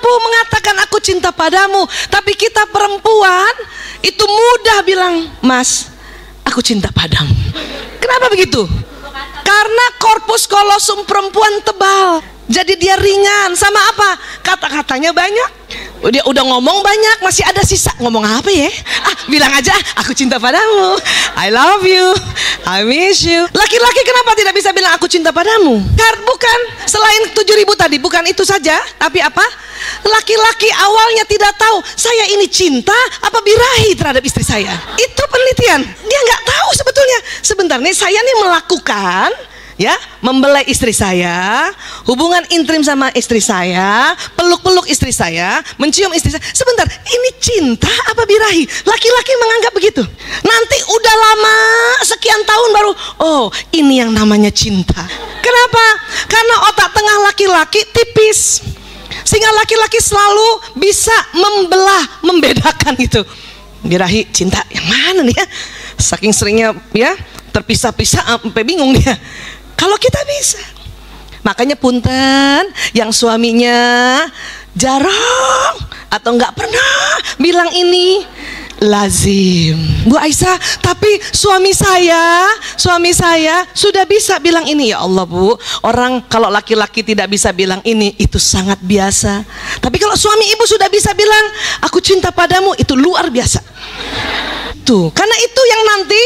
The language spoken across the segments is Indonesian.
mampu mengatakan aku cinta padamu, tapi kita perempuan itu mudah bilang, Mas, aku cinta padamu. Kenapa begitu? Karena korpus kolosum perempuan tebal, jadi dia ringan. Sama apa? Kata-katanya banyak. Dia udah ngomong banyak, masih ada sisa. Ngomong apa ya? Bilang aja, aku cinta padamu, I love you, I miss you. Laki-laki kenapa tidak bisa bilang aku cinta padamu? Bukan, selain 7.000 tadi, bukan itu saja. Tapi apa? Laki-laki awalnya tidak tahu, saya ini cinta apa birahi terhadap istri saya. Itu penelitian. Dia nggak tahu sebetulnya. Sebenarnya saya nih melakukan, ya, membelai istri saya, hubungan intim sama istri saya, peluk-peluk istri saya, mencium istri saya. Sebentar, ini cinta apa birahi? Laki-laki menganggap begitu. Nanti udah lama sekian tahun baru, oh, ini yang namanya cinta. Kenapa? Karena otak tengah laki-laki tipis, sehingga laki-laki selalu bisa membedakan itu. Birahi, cinta yang mana nih ya? Saking seringnya ya terpisah-pisah sampai bingung dia. Kalau kita bisa. Makanya punten yang suaminya jarang atau nggak pernah bilang ini lazim, Bu Aisyah, tapi suami saya sudah bisa bilang ini. Ya Allah, Bu, orang kalau laki-laki tidak bisa bilang ini itu sangat biasa. Tapi kalau suami ibu sudah bisa bilang aku cinta padamu, itu luar biasa. Tuh, karena itu yang nanti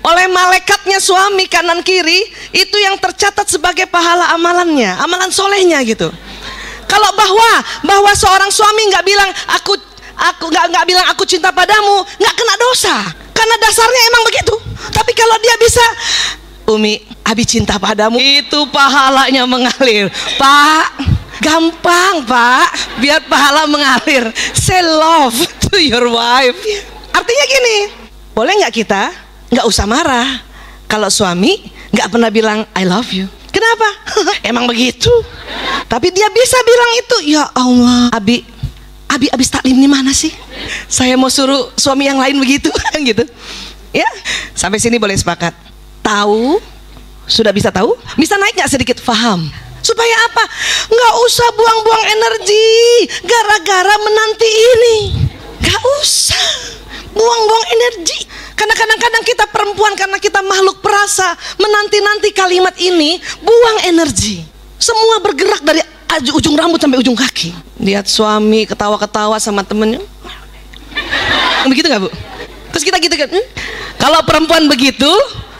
oleh malaikatnya suami kanan kiri itu yang tercatat sebagai pahala amalannya, amalan solehnya gitu. Kalau bahwa seorang suami nggak bilang aku nggak bilang aku cinta padamu, nggak kena dosa, karena dasarnya emang begitu. Tapi kalau dia bisa, Umi, Abi cinta padamu, itu pahalanya mengalir. Pak, gampang Pak, biar pahala mengalir. Say love to your wife. Artinya gini, boleh nggak kita nggak usah marah kalau suami nggak pernah bilang I love you. Kenapa? Emang begitu. Tapi dia bisa bilang itu. Ya Allah, Abi abis taklim di mana sih? Saya mau suruh suami yang lain begitu, gitu. Ya, sampai sini boleh sepakat. Tahu, sudah bisa tahu, bisa naik nggak sedikit faham? Supaya apa? Nggak usah buang-buang energi gara-gara menanti ini. Nggak usah buang-buang energi. Karena kadang-kadang kita perempuan, karena kita makhluk perasa, menanti-nanti kalimat ini, buang energi. Semua bergerak dari ujung rambut sampai ujung kaki. Lihat suami ketawa-ketawa sama temennya, begitu nggak, Bu? Terus kita gitu kan, kalau perempuan begitu,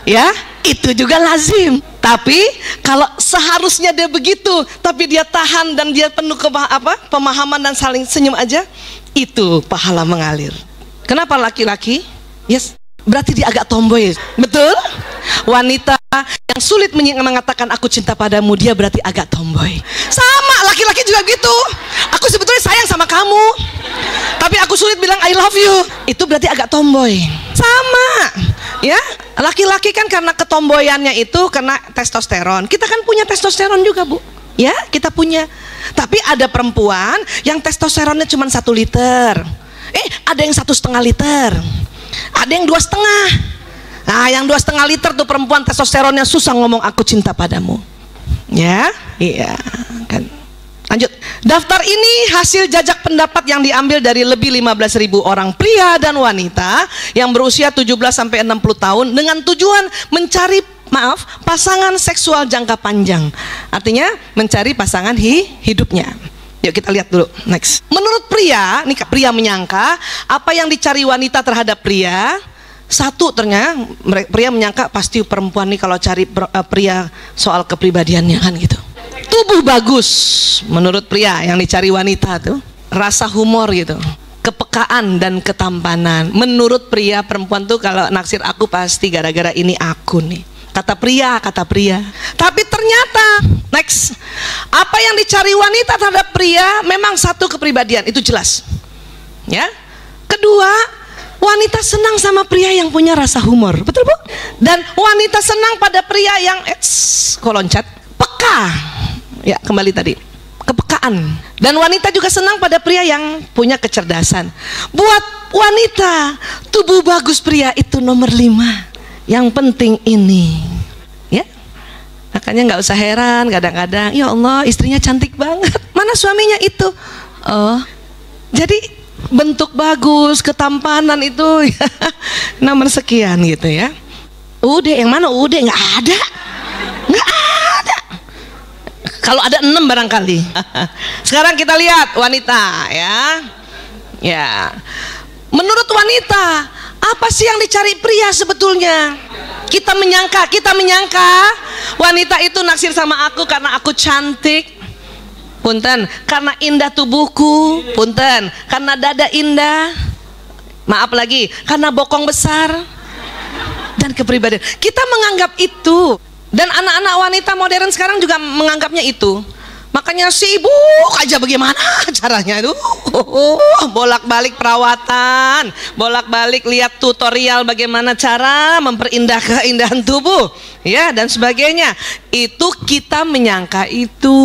ya itu juga lazim. Tapi kalau seharusnya dia begitu, tapi dia tahan dan dia penuh pemahaman dan saling senyum aja, itu pahala mengalir. Kenapa laki-laki? Yes, berarti dia agak tomboy, betul? Wanita yang sulit mengatakan aku cinta padamu, dia berarti agak tomboy. Sama, laki-laki juga gitu. Aku sebetulnya sayang sama kamu, tapi aku sulit bilang I love you. Itu berarti agak tomboy. Sama, ya. Laki-laki kan karena ketomboyannya itu karena testosteron. Kita kan punya testosteron juga, Bu. Ya, kita punya. Tapi ada perempuan yang testosteronnya cuma 1 liter. Ada yang 1,5 liter. Ada yang 2,5. Nah, yang 2,5 liter tuh perempuan testosteronnya susah ngomong aku cinta padamu. Ya, iya kan. Lanjut. Daftar ini hasil jajak pendapat yang diambil dari lebih 15.000 orang pria dan wanita yang berusia 17 sampai 60 tahun dengan tujuan mencari pasangan seksual jangka panjang. Artinya mencari pasangan hidupnya. Yuk kita lihat dulu, next. Menurut pria, nih pria menyangka apa yang dicari wanita terhadap pria. Satu, ternyata pria menyangka pasti perempuan nih kalau cari pria soal kepribadiannya kan gitu. Tubuh bagus menurut pria yang dicari wanita tuh, rasa humor gitu, kepekaan dan ketampanan. Menurut pria, perempuan tuh kalau naksir aku pasti gara-gara ini aku nih. Kata pria. Tapi ternyata next, apa yang dicari wanita terhadap pria memang satu, kepribadian, itu jelas. Ya. Kedua, wanita senang sama pria yang punya rasa humor, betul, Bu? Dan wanita senang pada pria yang loncat, peka. Ya, kembali tadi, kepekaan. Dan wanita juga senang pada pria yang punya kecerdasan. Buat wanita, tubuh bagus pria itu nomor 5. Yang penting ini, ya. Makanya nggak usah heran kadang-kadang, ya Allah istrinya cantik banget, mana suaminya itu? Oh, jadi bentuk bagus, ketampanan itu ya, nomor sekian gitu ya. UUD yang mana? UUD nggak ada, nggak ada. Kalau ada 6 barangkali. Sekarang kita lihat wanita ya. Ya, menurut wanita apa sih yang dicari pria sebetulnya? Kita menyangka wanita itu naksir sama aku karena aku cantik, punten, karena indah tubuhku, punten, karena dada indah, maaf lagi, karena bokong besar, dan kepribadian. Kita menganggap itu, dan anak-anak wanita modern sekarang juga menganggapnya itu. Makanya sibuk aja bagaimana caranya itu, bolak-balik perawatan, bolak-balik lihat tutorial bagaimana cara memperindah keindahan tubuh, ya, dan sebagainya. Itu kita menyangka itu.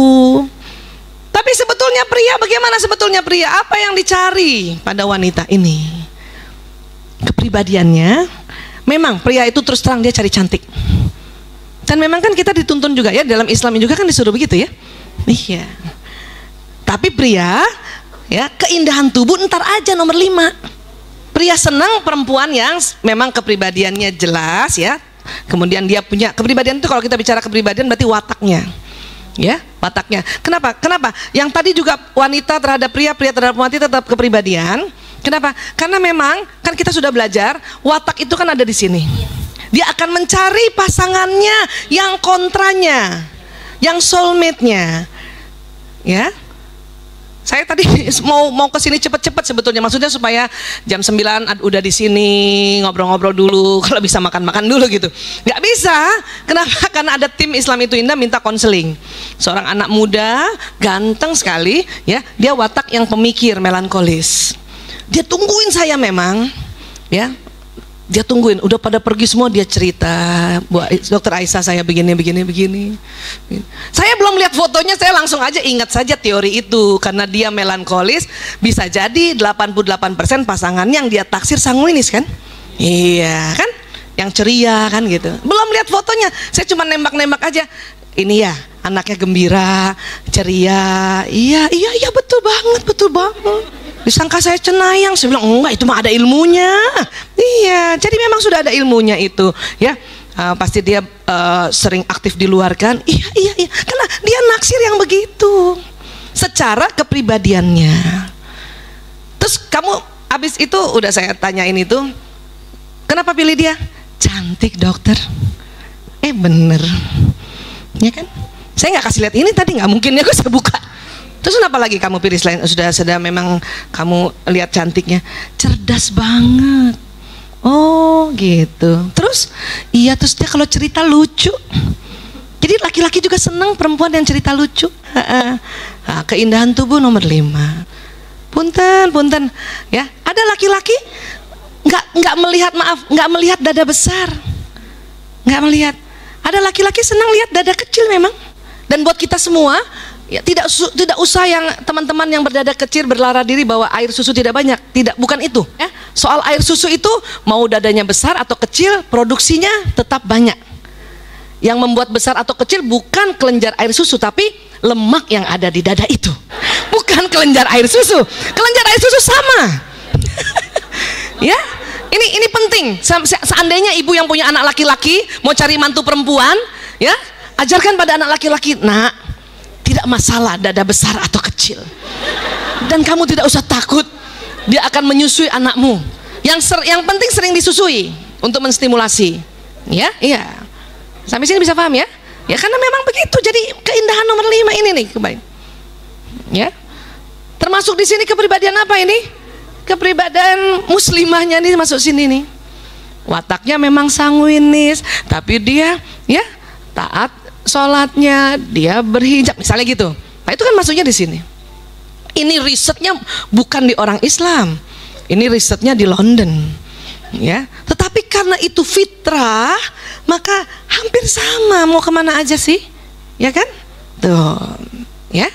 Tapi sebetulnya pria, bagaimana sebetulnya pria? Apa yang dicari pada wanita ini? Kepribadiannya. Memang pria itu terus terang dia cari cantik. Dan memang kan kita dituntun juga ya, dalam Islam juga kan disuruh begitu ya. Iya. Tapi pria ya, keindahan tubuh ntar aja nomor 5. Pria senang perempuan yang memang kepribadiannya jelas ya. Kemudian dia punya kepribadian itu, kalau kita bicara kepribadian berarti wataknya. Ya, wataknya. Kenapa? Yang tadi juga wanita terhadap pria, pria terhadap wanita tetap kepribadian. Kenapa? Karena memang kan kita sudah belajar watak itu kan ada di sini. Dia akan mencari pasangannya yang kontranya, yang soulmate-nya. Ya. Saya tadi mau ke sini cepet-cepet sebetulnya, maksudnya supaya jam 9 udah di sini ngobrol-ngobrol dulu, kalau bisa makan-makan dulu gitu. Nggak bisa. Kenapa? Karena ada tim Islam itu Indah minta konseling. Seorang anak muda, ganteng sekali, ya. Dia watak yang pemikir, melankolis. Dia tungguin saya memang, ya. Dia tungguin, udah pada pergi semua, dia cerita, Bu Dokter Aisyah saya begini. Saya belum lihat fotonya, saya langsung aja ingat saja teori itu. Karena dia melankolis, bisa jadi 88% pasangan yang dia taksir sanguinis kan? Iya kan? Yang ceria kan gitu. Belum lihat fotonya, saya cuma nembak-nembak aja. Ini ya, anaknya gembira, ceria. Iya betul banget. Disangka saya cenayang, saya bilang enggak, itu mah ada ilmunya. Iya, jadi memang sudah ada ilmunya itu, ya. Pasti dia sering aktif di luar kan? Iya, karena dia naksir yang begitu, secara kepribadiannya. Terus kamu abis itu udah saya tanyain itu, kenapa pilih dia? Cantik dokter. Bener, ya kan? Saya nggak kasih lihat ini tadi, nggak mungkin ya, saya buka. Terus kenapa lagi kamu pilih selain sudah memang kamu lihat cantiknya? Cerdas banget. Oh gitu. Terus iya, terus dia kalau cerita lucu. Jadi laki-laki juga senang perempuan yang cerita lucu. Nah, keindahan tubuh nomor 5. Punten ya. Ada laki-laki nggak melihat dada besar. Nggak melihat. Ada laki-laki senang lihat dada kecil memang. Dan buat kita semua ya, tidak usah yang teman-teman yang berdada kecil berlara diri bahwa air susu tidak banyak. Tidak, bukan itu ya. Soal air susu itu mau dadanya besar atau kecil, produksinya tetap banyak. Yang membuat besar atau kecil bukan kelenjar air susu, tapi lemak yang ada di dada itu. Bukan kelenjar air susu. Kelenjar air susu sama. Ya, ini penting. Seandainya ibu yang punya anak laki-laki mau cari mantu perempuan, ya, ajarkan pada anak laki-laki, nak, tidak masalah dada besar atau kecil, dan kamu tidak usah takut, dia akan menyusui anakmu. Yang penting sering disusui untuk menstimulasi. Ya, iya. Sampai sini bisa paham ya? Ya karena memang begitu. Jadi keindahan nomor 5 ini nih, kembali. Ya. Termasuk di sini kepribadian apa ini? Kepribadian muslimahnya nih masuk sini nih. Wataknya memang sanguinis, tapi dia ya taat sholatnya, dia berhijab, misalnya gitu. Nah itu kan masuknya di sini. Ini risetnya bukan di orang Islam, ini risetnya di London, ya. Tetapi karena itu fitrah, maka hampir sama, mau kemana aja sih, ya kan? Tuh, ya.